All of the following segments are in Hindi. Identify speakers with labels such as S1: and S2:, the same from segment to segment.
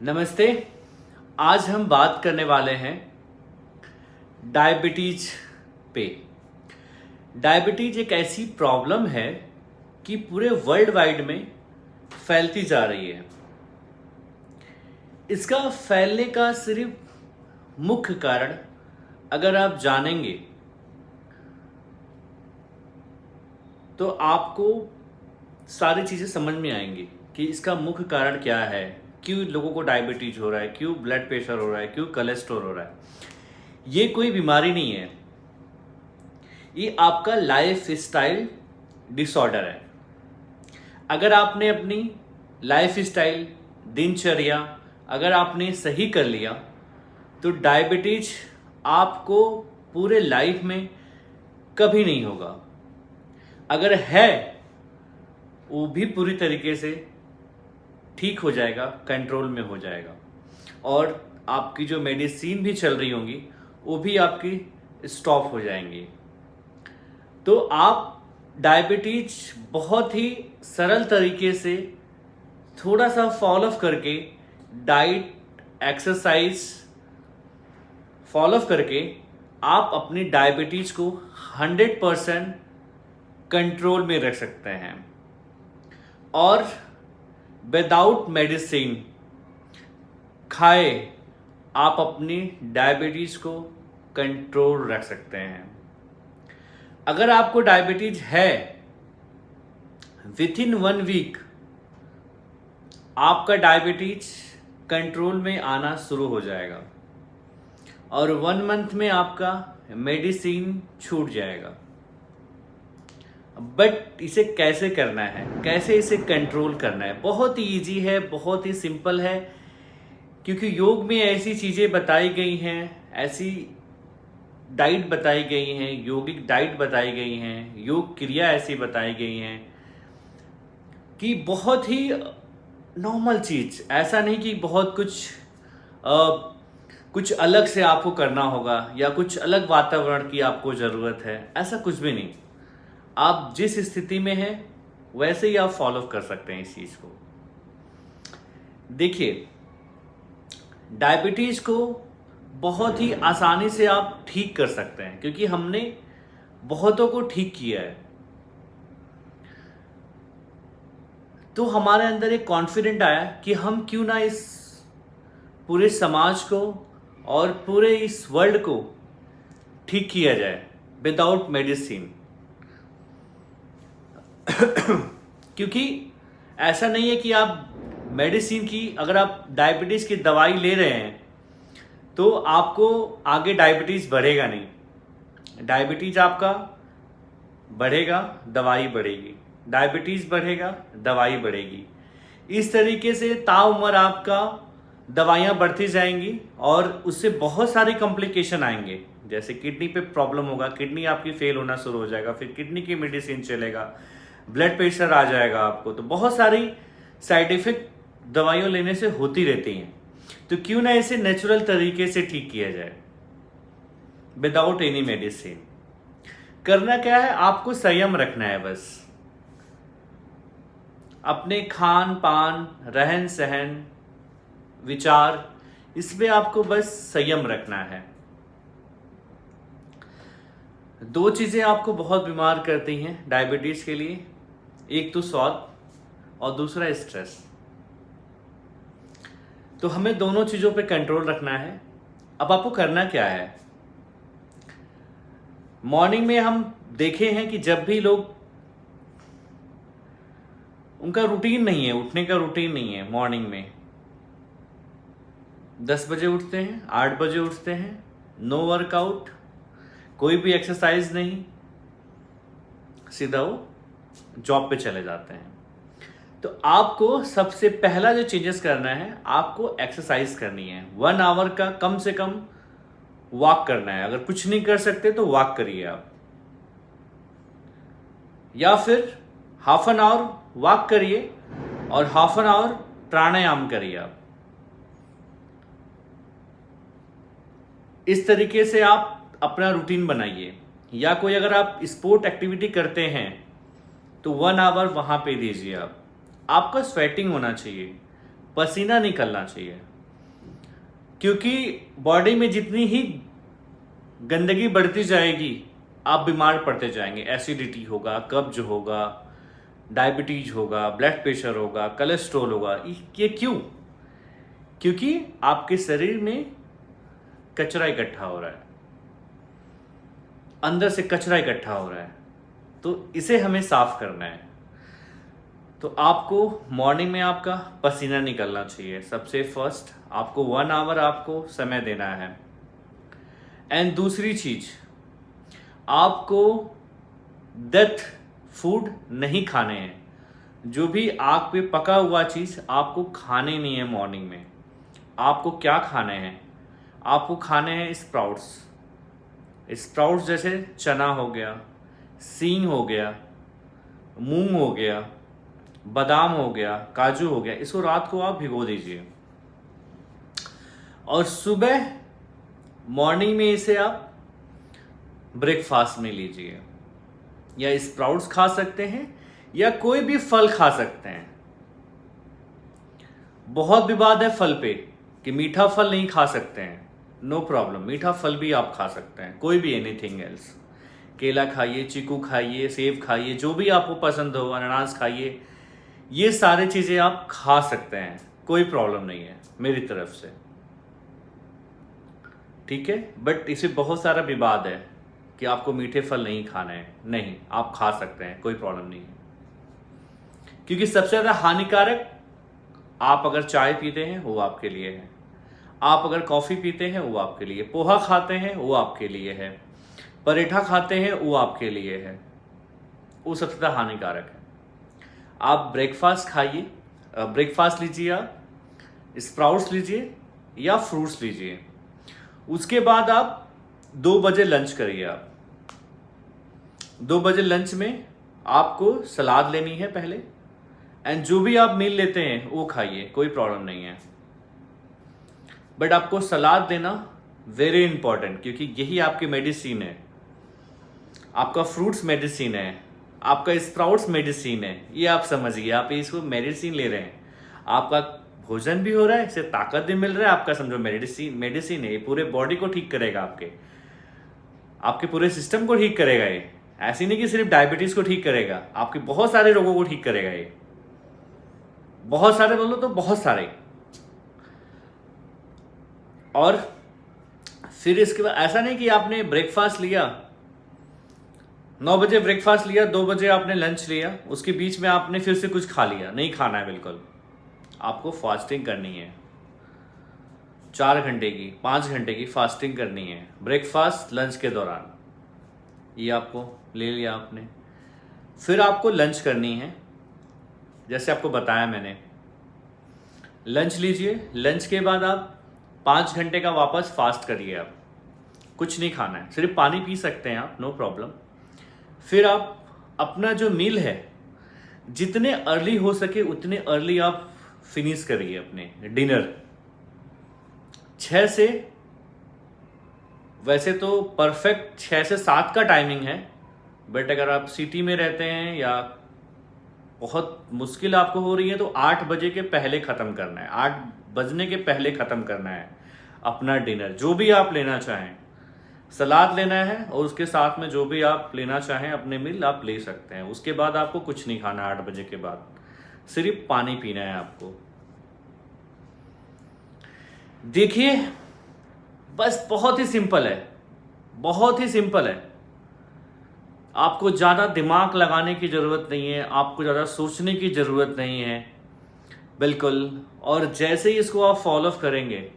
S1: नमस्ते। आज हम बात करने वाले हैं डायबिटीज पे। डायबिटीज एक ऐसी प्रॉब्लम है कि पूरे वर्ल्ड वाइड में फैलती जा रही है। इसका फैलने का सिर्फ मुख्य कारण अगर आप जानेंगे तो आपको सारी चीज़ें समझ में आएंगी कि इसका मुख्य कारण क्या है, क्यों लोगों को डायबिटीज हो रहा है, क्यों ब्लड प्रेशर हो रहा है, क्यों कोलेस्ट्रॉल हो रहा है। ये कोई बीमारी नहीं है, ये आपका लाइफ स्टाइल डिसऑर्डर है। अगर आपने अपनी लाइफ स्टाइल दिनचर्या अगर आपने सही कर लिया तो डायबिटीज आपको पूरे लाइफ में कभी नहीं होगा। अगर है वो भी पूरी तरीके से ठीक हो जाएगा, कंट्रोल में हो जाएगा, और आपकी जो मेडिसिन भी चल रही होंगी वो भी आपकी स्टॉप हो जाएंगी। तो आप डायबिटीज बहुत ही सरल तरीके से थोड़ा सा फॉलो करके, डाइट एक्सरसाइज फॉलो करके आप अपनी डायबिटीज को 100% कंट्रोल में रख सकते हैं और विदाउट मेडिसिन खाए आप अपनी डायबिटीज को कंट्रोल रख सकते हैं। अगर आपको डायबिटीज है, विथ इन 1 वीक आपका डायबिटीज कंट्रोल में आना शुरू हो जाएगा और 1 मंथ में आपका मेडिसिन छूट जाएगा। बट इसे कैसे करना है, कैसे इसे कंट्रोल करना है, बहुत ही इजी है, बहुत ही सिंपल है। क्योंकि योग में ऐसी चीज़ें बताई गई हैं, ऐसी डाइट बताई गई हैं, योगिक डाइट बताई गई हैं, योग क्रिया ऐसी बताई गई हैं कि बहुत ही नॉर्मल चीज़, ऐसा नहीं कि बहुत कुछ अलग से आपको करना होगा या कुछ अलग वातावरण की आपको ज़रूरत है, ऐसा कुछ भी नहीं। आप जिस स्थिति में हैं वैसे ही आप फॉलो कर सकते हैं इस चीज़ को। देखिए, डायबिटीज़ को बहुत ही आसानी से आप ठीक कर सकते हैं क्योंकि हमने बहुतों को ठीक किया है। तो हमारे अंदर एक कॉन्फिडेंट आया कि हम क्यों ना इस पूरे समाज को और पूरे इस वर्ल्ड को ठीक किया जाए विदाउट मेडिसिन। क्योंकि ऐसा नहीं है कि आप मेडिसिन की, अगर आप डायबिटीज़ की दवाई ले रहे हैं तो आपको आगे डायबिटीज़ बढ़ेगा नहीं। डायबिटीज़ आपका बढ़ेगा, दवाई बढ़ेगी, डायबिटीज़ बढ़ेगा, दवाई बढ़ेगी। इस तरीके से ताउम्र आपका दवाइयाँ बढ़ती जाएंगी और उससे बहुत सारे कॉम्प्लिकेशन आएंगे। जैसे किडनी पे प्रॉब्लम होगा, किडनी आपकी फेल होना शुरू हो जाएगा, फिर किडनी की मेडिसिन चलेगा, ब्लड प्रेशर आ जाएगा आपको। तो बहुत सारी साइड इफेक्ट दवाइयों लेने से होती रहती हैं। तो क्यों ना इसे नेचुरल तरीके से ठीक किया जाए विदाउट एनी मेडिसिन। करना क्या है, आपको संयम रखना है बस। अपने खान पान, रहन सहन, विचार, इसमें आपको बस संयम रखना है। 2 चीज़ें आपको बहुत बीमार करती हैं डायबिटीज़ के लिए, एक तो स्वाद और दूसरा स्ट्रेस। तो हमें दोनों चीज़ों पे कंट्रोल रखना है। अब आपको करना क्या है, मॉर्निंग में हम देखे हैं कि जब भी लोग, उनका रूटीन नहीं है, उठने का रूटीन नहीं है, मॉर्निंग में 10 बजे उठते हैं, 8 बजे उठते हैं, नो वर्कआउट, कोई भी एक्सरसाइज नहीं, सीधा वो जॉब पे चले जाते हैं। तो आपको सबसे पहला जो चेंजेस करना है, आपको एक्सरसाइज करनी है। 1 आवर का कम से कम वॉक करना है। अगर कुछ नहीं कर सकते तो वॉक करिए आप, या फिर हाफ एन आवर वॉक करिए और हाफ एन आवर प्राणायाम करिए आप। इस तरीके से आप अपना रूटीन बनाइए। या कोई अगर आप स्पोर्ट एक्टिविटी करते हैं तो 1 आवर वहां पे दीजिए आप। आपका स्वेटिंग होना चाहिए, पसीना निकलना चाहिए, क्योंकि बॉडी में जितनी ही गंदगी बढ़ती जाएगी आप बीमार पड़ते जाएंगे। एसिडिटी होगा, कब्ज होगा, डायबिटीज होगा, ब्लड प्रेशर होगा, कोलेस्ट्रॉल होगा। ये क्यों? क्योंकि आपके शरीर में कचरा इकट्ठा हो रहा है, अंदर से कचरा इकट्ठा हो रहा है, तो इसे हमें साफ करना है। तो आपको मॉर्निंग में आपका पसीना निकलना चाहिए। सबसे फर्स्ट आपको 1 आवर आपको समय देना है। एंड दूसरी चीज, आपको डेथ फूड नहीं खाने हैं। जो भी आग पे पका हुआ चीज आपको खाने नहीं है मॉर्निंग में। आपको क्या खाने हैं? आपको खाने हैं स्प्राउट्स। स्प्राउट्स जैसे चना हो गया, सींग हो गया, मूंग हो गया, बादाम हो गया, काजू हो गया। इसको रात को आप भिगो दीजिए और सुबह मॉर्निंग में इसे आप ब्रेकफास्ट में लीजिए। या स्प्राउट्स खा सकते हैं या कोई भी फल खा सकते हैं। बहुत विवाद है फल पे कि मीठा फल नहीं खा सकते हैं। नो प्रॉब्लम, मीठा फल भी आप खा सकते हैं, कोई भी एनीथिंग एल्स। केला खाइए, चीकू खाइए, सेब खाइए, जो भी आपको पसंद हो, अनानास खाइए। ये सारी चीजें आप खा सकते हैं, कोई प्रॉब्लम नहीं है मेरी तरफ से, ठीक है। बट इसे बहुत सारा विवाद है कि आपको मीठे फल नहीं खाने हैं। नहीं, आप खा सकते हैं, कोई प्रॉब्लम नहीं है। क्योंकि सबसे ज्यादा हानिकारक, आप अगर चाय पीते हैं वो आपके लिए है, आप अगर कॉफी पीते हैं वो आपके लिए, पोहा खाते हैं वो आपके लिए है, पराठा खाते हैं वो आपके लिए है, वो सबसे ज्यादा हानिकारक है। आप ब्रेकफास्ट खाइए, ब्रेकफास्ट लीजिए, आप स्प्राउट्स लीजिए या फ्रूट्स लीजिए। उसके बाद आप 2 बजे लंच करिए। आप 2 बजे लंच में आपको सलाद लेनी है पहले, एंड जो भी आप मील लेते हैं वो खाइए, कोई प्रॉब्लम नहीं है। बट आपको सलाद देना वेरी इंपॉर्टेंट, क्योंकि यही आपकी मेडिसिन है। आपका फ्रूट्स मेडिसिन है, आपका स्प्राउट्स मेडिसिन है। ये आप समझिए, आप इसको मेडिसिन ले रहे हैं, आपका भोजन भी हो रहा है, इससे ताकत भी मिल रहा है। आपका समझो मेडिसिन है, ये पूरे बॉडी को ठीक करेगा, आपके पूरे सिस्टम को ठीक करेगा। ये ऐसी नहीं कि सिर्फ डायबिटीज को ठीक करेगा, आपके बहुत सारे रोगों को ठीक करेगा। ये बहुत सारे बोलो तो बहुत सारे। और फिर इसके बाद ऐसा नहीं कि आपने ब्रेकफास्ट लिया, 9 बजे ब्रेकफास्ट लिया, 2 बजे आपने लंच लिया, उसके बीच में आपने फिर से कुछ खा लिया। नहीं खाना है बिल्कुल। आपको फास्टिंग करनी है, 4 घंटे की, 5 घंटे की फास्टिंग करनी है ब्रेकफास्ट लंच के दौरान। ये आपको ले लिया आपने। फिर आपको लंच करनी है, जैसे आपको बताया मैंने। लंच लीजिए, लंच के बाद आप 5 घंटे का वापस फास्ट करिए। आप कुछ नहीं खाना है, सिर्फ पानी पी सकते हैं आप, नो प्रॉब्लम। फिर आप अपना जो मील है, जितने अर्ली हो सके उतने अर्ली आप फिनिश करिए अपने डिनर। 6 से, वैसे तो परफेक्ट 6 से 7 का टाइमिंग है, बट अगर आप सिटी में रहते हैं या बहुत मुश्किल आपको हो रही है तो 8 बजे के पहले ख़त्म करना है। 8 बजने के पहले ख़त्म करना है अपना डिनर। जो भी आप लेना चाहें, सलाद लेना है और उसके साथ में जो भी आप लेना चाहें अपने मील आप ले सकते हैं। उसके बाद आपको कुछ नहीं खाना। 8 बजे के बाद सिर्फ पानी पीना है आपको। देखिए, बस बहुत ही सिंपल है, बहुत ही सिंपल है। आपको ज़्यादा दिमाग लगाने की ज़रूरत नहीं है, आपको ज़्यादा सोचने की ज़रूरत नहीं है, बिल्कुल। और जैसे ही इसको आप फॉलो करेंगे,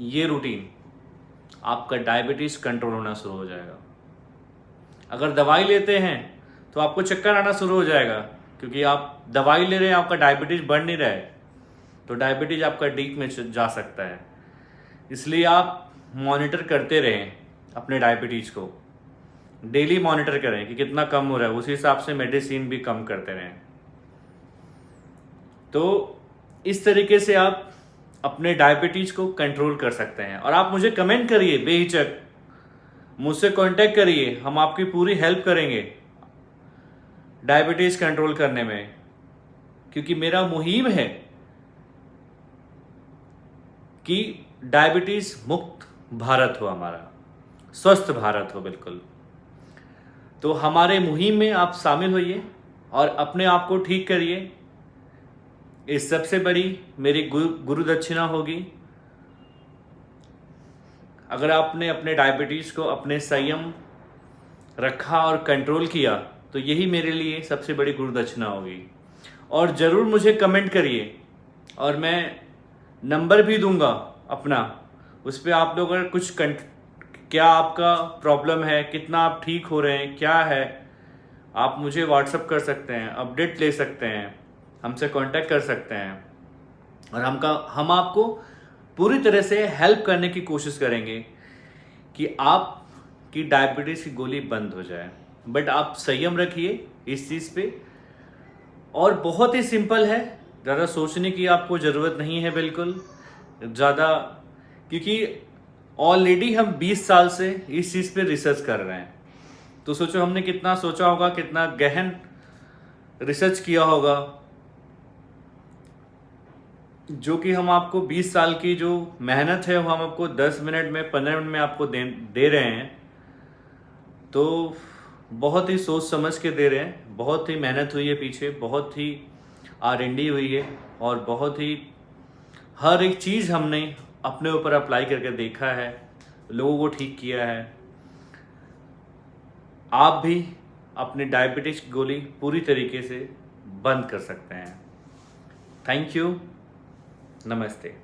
S1: ये रूटीन, आपका डायबिटीज़ कंट्रोल होना शुरू हो जाएगा। अगर दवाई लेते हैं तो आपको चक्कर आना शुरू हो जाएगा, क्योंकि आप दवाई ले रहे हैं, आपका डायबिटीज़ बढ़ नहीं रहा है, तो डायबिटीज़ आपका डीप में जा सकता है। इसलिए आप मॉनिटर करते रहें अपने डायबिटीज़ को, डेली मॉनिटर करें कि कितना कम हो रहा है, उसी हिसाब से मेडिसिन भी कम करते रहें। तो इस तरीके से आप अपने डायबिटीज़ को कंट्रोल कर सकते हैं। और आप मुझे कमेंट करिए, बेहिचक मुझसे कांटेक्ट करिए, हम आपकी पूरी हेल्प करेंगे डायबिटीज़ कंट्रोल करने में, क्योंकि मेरा मुहिम है कि डायबिटीज़ मुक्त भारत हो, हमारा स्वस्थ भारत हो बिल्कुल। तो हमारे मुहिम में आप शामिल होइए और अपने आप को ठीक करिए। इस सबसे बड़ी मेरी गुरु दक्षिणा होगी। अगर आपने अपने डायबिटीज़ को अपने संयम रखा और कंट्रोल किया तो यही मेरे लिए सबसे बड़ी गुरु दक्षिणा होगी। और ज़रूर मुझे कमेंट करिए, और मैं नंबर भी दूंगा अपना, उस पर आप लोग अगर कुछ क्या आपका प्रॉब्लम है, कितना आप ठीक हो रहे हैं, क्या है, आप मुझे व्हाट्सअप कर सकते हैं, अपडेट ले सकते हैं, हमसे कांटेक्ट कर सकते हैं, और हम आपको पूरी तरह से हेल्प करने की कोशिश करेंगे कि आपकी डायबिटीज़ की गोली बंद हो जाए। बट आप संयम रखिए इस चीज़ पे। और बहुत ही सिंपल है, ज़्यादा सोचने की आपको ज़रूरत नहीं है बिल्कुल ज़्यादा, क्योंकि ऑलरेडी हम 20 साल से इस चीज़ पे रिसर्च कर रहे हैं। तो सोचो हमने कितना सोचा होगा, कितना गहन रिसर्च किया होगा, जो कि हम आपको 20 साल की जो मेहनत है वो हम आपको 10 मिनट में 15 मिनट में आपको दे रहे हैं। तो बहुत ही सोच समझ के दे रहे हैं, बहुत ही मेहनत हुई है पीछे, बहुत ही R&D हुई है, और बहुत ही हर एक चीज़ हमने अपने ऊपर अप्लाई करके देखा है, लोगों को ठीक किया है। आप भी अपनी डायबिटीज़ की गोली पूरी तरीके से बंद कर सकते हैं। थैंक यू, नमस्ते।